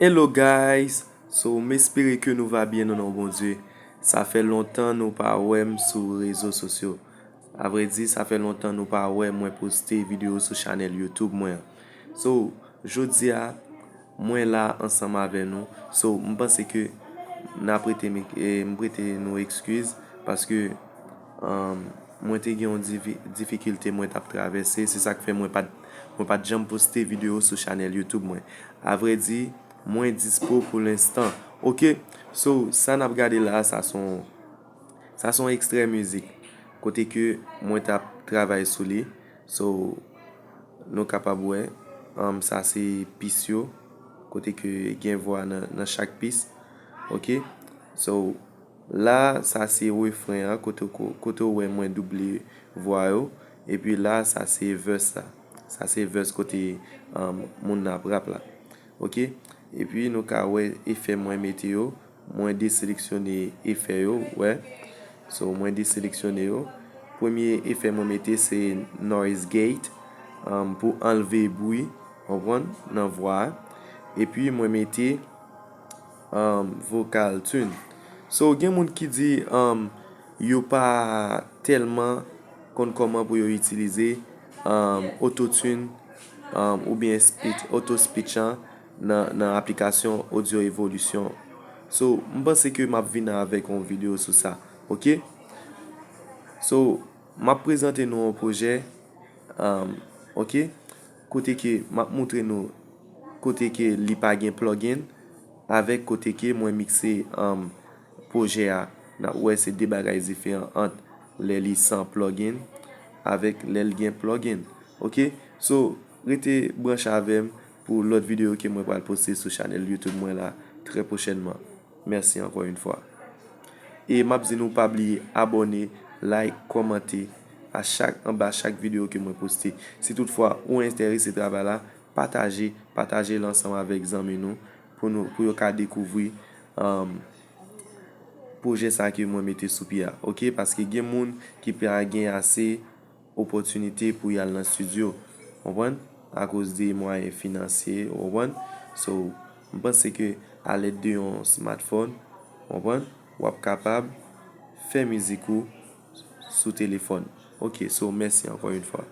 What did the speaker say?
Hello guys, so m'espere que nou va bien nan bon Dieu. Ça fait longtemps nou pa wèm sou réseaux sociaux. A vrai di, ça fait longtemps nou pa wèm mwen poste vidéo sur channel YouTube mwen. So, jodi a, mwen la ansam ave nou. So, m'pense ke m'prete nou excuse paske mwen te gen yon difficulté mwen tap travesse. Se sa ke fe mwen pat jam poste vidéo sur channel YouTube mwen. A vrai di, mwen dispo pou l'instant. Ok, so sa nap gade la, sa son ekstrem müzik. Kote ke mwen tap travay sou li. So, nou kapab wè. Sa se pis yo. Kote ke gen vwa nan chak pis. Ok, so la sa se refren ya. Kote wè mwen double vwa yo. E pi la sa se verse la. Sa se verse kote moun nap rap la. Ok, e pi nou ka wè efè mwen mete yo. Mwen deseleksyonne efè yo. Wè, so mwen deseleksyonne yo. Premier efè mwen mete se noise gate. Pou enleve boui. Wè, nan vwa. E pi mwen mete vocal tune. So gen moun ki di yo pa telman kon koman pou yo itilize autotune ou bien auto speechan nan aplikasyon Audio Evolution. So, mpense ke map vina avek yon video sou sa. Ok? So, map prezante nou yon proje. Ok? Kote ke map moutre nou kote ke li pa gen plugin avek kote ke mwen mixe proje a. Na wè se debagay zifyan ant le li san plugin avek le li gen plugin. Ok? So, rete branche avem pou lot video ke mwen pal poste sou channel YouTube mwen la tre prochenman. Merci ankon yon fwa. E map zinou pabli abone, like, komante an ba chak video ke mwen poste. Si toutfwa ou interese traba la, pataje lansan avek zanmen nou pou yo ka dekouvri proje sa ke mwen mette sou piya. Ok, paske gen moun ki pe a gen ase opotunite pou yal nan studio. Ouwen? A kouz de mwen finansye. Ouwen? So, mpense ke alet de yon smartphone. Ouwen? Wap kapab fe mizikou sou telefon. Ok, so mersi ankon yon fwa.